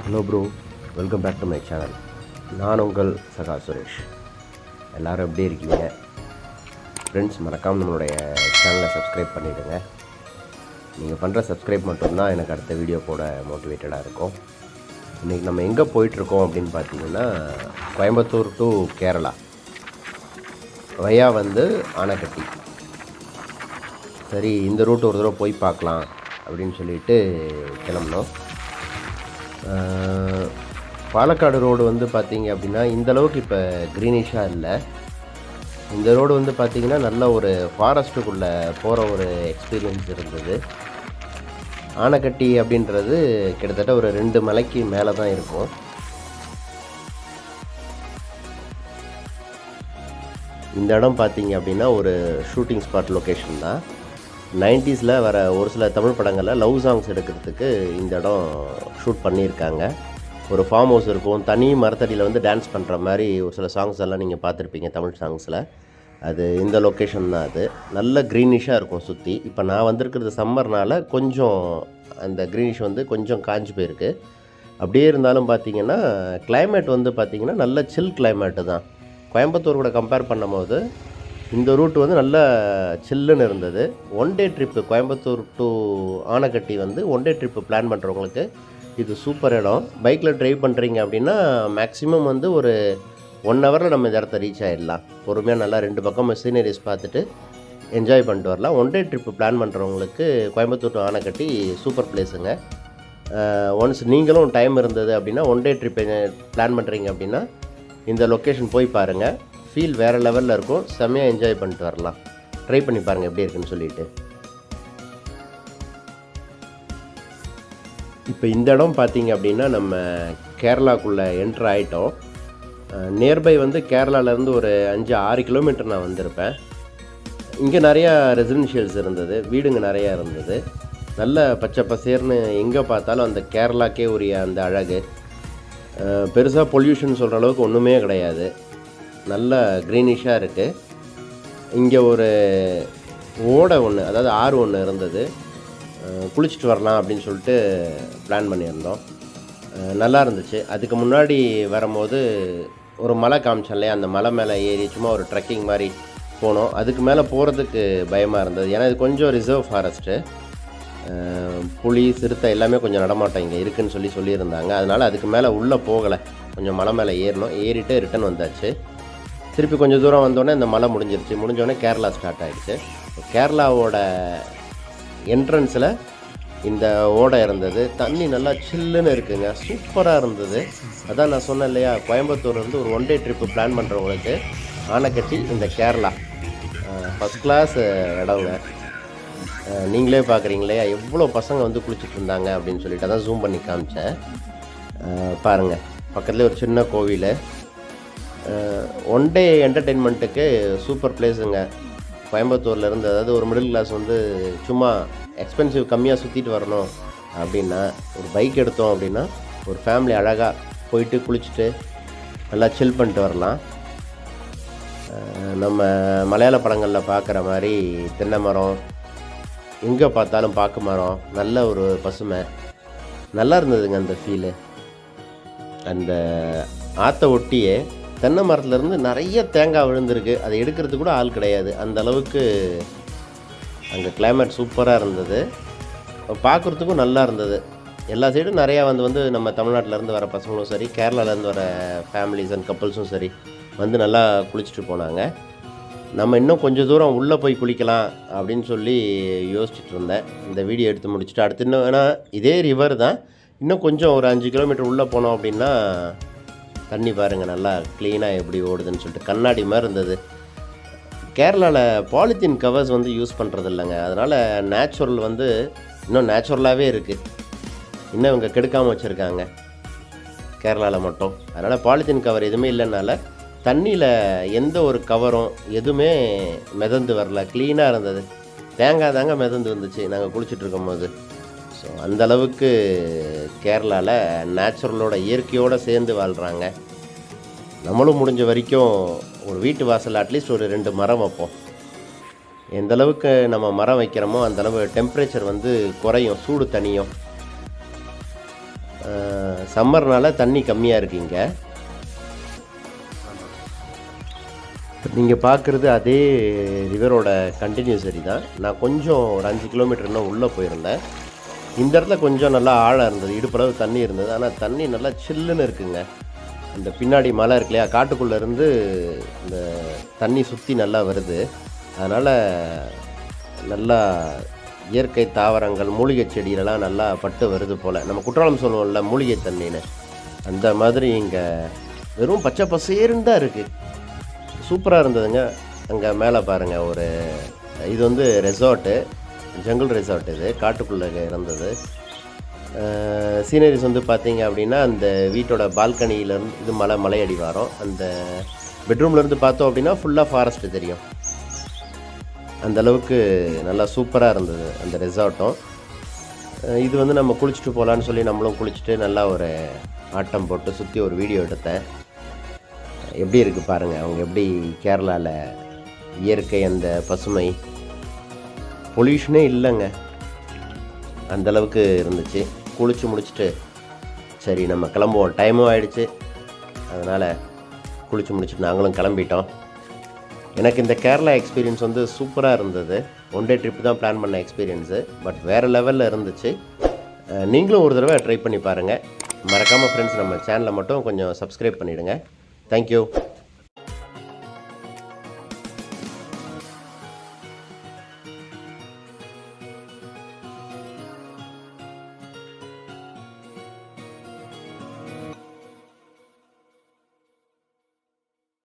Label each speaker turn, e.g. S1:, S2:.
S1: Hello bro, welcome back to my channel. நான் உங்கள் சகா சுரேஷ். எல்லோரும் எப்படி இருக்கீங்க ஃப்ரெண்ட்ஸ்? மறக்காமல் நம்மளுடைய சேனலை சப்ஸ்கிரைப் பண்ணிவிடுங்க. நீங்கள் பண்ணுற சப்ஸ்கிரைப் மட்டும்தான் எனக்கு அடுத்த வீடியோ போட மோட்டிவேட்டடாக இருக்கும். இன்றைக்கி நம்ம எங்கே போயிட்டுருக்கோம் அப்படின்னு பார்த்தீங்கன்னா, கோயம்புத்தூர் டு கேரளா வயா ஆனைக்கட்டி. சரி, இந்த ரூட் ஒரு தடவை போய் பார்க்கலாம் அப்படின்னு சொல்லிட்டு கிளம்பினோம். பாலக்காடு ரோடு பார்த்தீங்க அப்படின்னா இந்தளவுக்கு இப்போ க்ரீனிஷாக இல்லை. இந்த ரோடு பார்த்திங்கன்னா நல்ல ஒரு ஃபாரஸ்ட்டுக்குள்ளே போகிற ஒரு எக்ஸ்பீரியன்ஸ் இருந்தது. ஆனைக்கட்டி அப்படின்றது கிட்டத்தட்ட ஒரு 2 மலைக்கு மேலே தான் இருக்கும். இந்த இடம் பார்த்திங்க அப்படின்னா ஒரு ஷூட்டிங் ஸ்பாட் லொக்கேஷன் தான். 90s வர ஒரு சில தமிழ் படங்களில் லவ் சாங்ஸ் எடுக்கிறதுக்கு இந்த இடம் ஷூட் பண்ணியிருக்காங்க. ஒரு ஃபார்ம் ஹவுஸ் இருக்கும், தனி மரத்தடியில் டான்ஸ் பண்ணுற மாதிரி ஒரு சில சாங்ஸ் எல்லாம் நீங்கள் பார்த்துருப்பீங்க தமிழ் சாங்ஸில். அது இந்த லொக்கேஷன் தான். அது நல்ல க்ரீனிஷாக இருக்கும் சுற்றி. இப்போ நான் வந்திருக்கிறது சம்மர்னால் கொஞ்சம் அந்த க்ரீனிஷ் கொஞ்சம் காஞ்சி போயிருக்கு. அப்படியே இருந்தாலும் பார்த்திங்கன்னா கிளைமேட் பார்த்திங்கன்னா நல்ல சில் கிளைமேட்டு தான். கோயம்புத்தூர் கூட கம்பேர் பண்ணும்போது இந்த ரூட் நல்ல சில்லுன்னு இருந்தது. 1 day trip Coimbatore to Anaikatti 1 day trip plan பண்ணுறவங்களுக்கு இது சூப்பர் இடம். பைக்கில் ட்ரைவ் பண்ணுறீங்க அப்படின்னா மேக்ஸிமம் ஒரு 1 ஹவரில் நம்ம இந்த இடத்த ரீச் ஆகிடலாம். பொறுமையாக நல்லா 2 பக்கம் சீனரிஸ் பார்த்துட்டு என்ஜாய் பண்ணிட்டு வரலாம். 1 டே ட்ரிப்பு பிளான் பண்ணுறவங்களுக்கு கோயம்புத்தூர் டு ஆனைக்கட்டி சூப்பர் பிளேஸுங்க. ஒன்ஸ் நீங்களும் டைம் இருந்தது அப்படின்னா 1 டே ட்ரிப் பிளான் பண்ணுறீங்க அப்படின்னா இந்த லொக்கேஷன் போய் பாருங்கள். ஃபீல் வேறு லெவலில் இருக்கும். செம்மையாக என்ஜாய் பண்ணிட்டு வரலாம். ட்ரை பண்ணி பாருங்கள் எப்படி இருக்குன்னு சொல்லிட்டு. இப்போ இந்த இடம் பார்த்தீங்க அப்படின்னா நம்ம கேரளாக்குள்ளே என்ட்ரு ஆகிட்டோம். நியர்பை கேரளாவிலேருந்து ஒரு 5-6 கிலோமீட்டர் நான் வந்திருப்பேன். இங்கே நிறையா ரெசிடென்ஷியல்ஸ் இருந்தது, வீடுங்க நிறையா இருந்தது. நல்ல பச்சை பசேர்னு எங்கே பார்த்தாலும் அந்த கேரளாக்கே உரிய அந்த அழகு. பெருசாக பொல்யூஷன் சொல்கிற அளவுக்கு ஒன்றுமே கிடையாது. நல்ல க்ரீனிஷாக இருக்குது. இங்கே ஒரு ஓடை ஒன்று, அதாவது ஆறு ஒன்று இருந்தது. குளிச்சுட்டு வரலாம் அப்படின்னு சொல்லிட்டு பிளான் பண்ணியிருந்தோம். நல்லா இருந்துச்சு. அதுக்கு முன்னாடி வரும்போது ஒரு மலை காமிச்சேன் இல்லையா, அந்த மலை மேலே ஏறி சும்மா ஒரு ட்ரெக்கிங் மாதிரி போனோம். அதுக்கு மேலே போகிறதுக்கு பயமாக இருந்தது. ஏன்னா இது கொஞ்சம் ரிசர்வ் ஃபாரஸ்ட்டு. புலி, சிறுத்தை எல்லாமே கொஞ்சம் நடமாட்டம் இங்கே இருக்குதுன்னு சொல்லியிருந்தாங்க. அதனால் அதுக்கு மேலே உள்ளே போகலை. கொஞ்சம் மலை மேலே ஏறினோம். ஏறிட்டு ரிட்டன் வந்தாச்சு. திருப்பி கொஞ்சம் தூரம் வந்தோடனே இந்த மலை முடிஞ்சிருச்சு. முடிஞ்சோடனே கேரளா ஸ்டார்ட் ஆகிடுச்சு. கேரளாவோட என்ட்ரன்ஸில் இந்த ஓடை இருந்தது. தண்ணி நல்லா சில்லுன்னு இருக்குங்க, சூப்பராக இருந்தது. அதான் நான் சொன்னேன் இல்லையா, கோயம்புத்தூர்லேருந்து ஒரு 1 டே ட்ரிப்பு பிளான் பண்ணுறவங்களுக்கு ஆனைக்கட்டி இந்த கேரளா ஃபஸ்ட் கிளாஸ் இடங்க. நீங்களே பார்க்குறீங்களே எவ்வளோ பசங்க குளிச்சுட்டு இருந்தாங்க அப்படின்னு சொல்லிட்டு அதான் ஜூம் பண்ணி காமிச்சேன். பாருங்கள், பக்கத்துலேயே ஒரு சின்ன கோவில். 1 டே என்டர்டெயின்மெண்ட்டுக்கு சூப்பர் பிளேஸுங்க. கோயம்புத்தூர்லேருந்து, அதாவது ஒரு மிடில் கிளாஸ் சும்மா எக்ஸ்பென்சிவ் கம்மியாக சுற்றிட்டு வரணும் அப்படின்னா ஒரு பைக் எடுத்தோம் அப்படின்னா ஒரு ஃபேமிலி அழகாக போயிட்டு குளிச்சுட்டு நல்லா சில் பண்ணிட்டு வரலாம். நம்ம மலையாள படங்களில் பார்க்குற மாதிரி தென்னை மரம், எங்கே பார்த்தாலும் பாக்கு மரம், நல்ல ஒரு பசுமை, நல்லா இருந்ததுங்க அந்த ஃபீலு. அந்த ஆற்றை ஒட்டியே தென்னை மரத்துலேருந்து நிறைய தேங்காய் விழுந்திருக்கு. அதை எடுக்கிறதுக்கு கூட ஆள் கிடையாது. அந்த அளவுக்கு அங்கே கிளைமேட் சூப்பராக இருந்தது. பார்க்குறதுக்கும் நல்லா இருந்தது. எல்லா சைடும் நிறையா நம்ம தமிழ்நாட்டிலேருந்து வர பசங்களும் சரி, கேரளாவிலேருந்து வர ஃபேமிலிஸ் அண்ட் கப்புள்ஸும் சரி நல்லா குளிச்சுட்டு போனாங்க. நம்ம இன்னும் கொஞ்சம் தூரம் உள்ளே போய் குளிக்கலாம் அப்படின்னு சொல்லி யோசிச்சுட்டு இருந்தேன். இந்த வீடியோ எடுத்து முடிச்சுட்டு அடுத்து இன்னும், ஏன்னா இதே ரிவர் தான், இன்னும் கொஞ்சம் ஒரு 5 கிலோமீட்டர் உள்ளே போனோம் அப்படின்னா தண்ணி பாருங்கள் நல்லா க்ளீனாக எப்படி ஓடுதுன்னு சொல்லிட்டு கண்ணாடி மாதிரி இருந்தது. கேரளாவில் பாலித்தீன் கவர்ஸ் யூஸ் பண்ணுறது இல்லைங்க. அதனால் நேச்சுரல் இன்னும் நேச்சுரலாகவே இருக்குது. இன்னும் இவங்க கெடுக்காமல் வச்சுருக்காங்க கேரளாவில் மட்டும். அதனால் பாலித்தீன் கவர் எதுவுமே இல்லைனால தண்ணியில் எந்த ஒரு கவரும் எதுவுமே மிதந்து வரல, க்ளீனாக இருந்தது. தேங்காய் தாங்க மிதந்து வந்துச்சு நாங்கள் குளிச்சுட்டு இருக்கும்போது. ஸோ அந்தளவுக்கு கேரளாவில் நேச்சுரலோட இயற்கையோடு சேர்ந்து வாழ்கிறாங்க. நம்மளும் முடிஞ்ச வரைக்கும் ஒரு வீட்டு வாசலில் அட்லீஸ்ட் ஒரு 2 மரம் வைப்போம். எந்தளவுக்கு நம்ம மரம் வைக்கிறோமோ அந்தளவு டெம்பரேச்சர் குறையும், சூடு தனியும். சம்மர்னால தண்ணி கம்மியாக இருக்குது இங்கே. நீங்கள் பார்க்குறது அதே ரிவரோட கண்டினியூசரி தான். நான் கொஞ்சம் ஒரு 5 கிலோமீட்டர் இன்னும் உள்ளே போயிருந்தேன். இந்த இடத்துல கொஞ்சம் நல்லா ஆழம் இருந்தது, இடுப்பளவு தண்ணி இருந்தது. ஆனால் தண்ணி நல்லா சில்லுன்னு இருக்குங்க. இந்த பின்னாடி மலை இருக்கு இல்லையா, காட்டுக்குள்ளே இருந்து இந்த தண்ணி சுற்றி நல்லா வருது. அதனால் நல்லா இயற்கை தாவரங்கள், மூலிகை செடியிலலாம் நல்லா பட்டு வருது போல். நம்ம குற்றாலம் சொல்லுவோம்ல மூலிகை தண்ணின்னு, அந்த மாதிரி இங்கே வெறும் பச்சை பசேருன்னு தான் இருக்குது. சூப்பராக இருந்ததுங்க. அங்கே மேலே பாருங்கள், ஒரு இது வந்து ரெசார்ட்டு, ஜங்கிள் ரெசார்ட். இது காட்டுக்குள்ளே இருந்தது. சீனரிஸ் வந்து பார்த்தீங்க அப்படின்னா, அந்த வீட்டோட பால்கனியிலேருந்து இது மலை அடிவாரம். அந்த பெட்ரூம்லேருந்து பார்த்தோம் அப்படின்னா ஃபுல்லாக ஃபாரஸ்ட்டு தெரியும். அந்தளவுக்கு நல்லா சூப்பராக இருந்தது அந்த ரெசார்ட்டும். இது வந்து நம்ம குளிச்சுட்டு போகலான்னு சொல்லி நம்மளும் குளிச்சுட்டு நல்லா ஒரு ஆட்டம் போட்டு சுற்றி ஒரு வீடியோ எடுத்தேன். எப்படி இருக்குது பாருங்கள், அவங்க எப்படி கேரளாவில் இயற்கை, அந்த பசுமை, பொல்யூஷனே இல்லைங்க, அந்தளவுக்கு இருந்துச்சு. குளித்து முடிச்சுட்டு சரி நம்ம கிளம்புவோம், டைமும் ஆகிடுச்சு. அதனால் குளித்து முடிச்சுட்டு நாங்களும் கிளம்பிட்டோம். எனக்கு இந்த கேரளா எக்ஸ்பீரியன்ஸ் வந்து சூப்பராக இருந்தது. 1 டே ட்ரிப் தான் பிளான் பண்ண எக்ஸ்பீரியன்ஸு, பட் வேறு லெவலில் இருந்துச்சு. நீங்களும் ஒரு தடவை ட்ரை பண்ணி பாருங்கள். மறக்காமல் ஃப்ரெண்ட்ஸ் நம்ம சேனலை மட்டும் கொஞ்சம் சப்ஸ்கிரைப் பண்ணிவிடுங்க. தேங்க்யூ.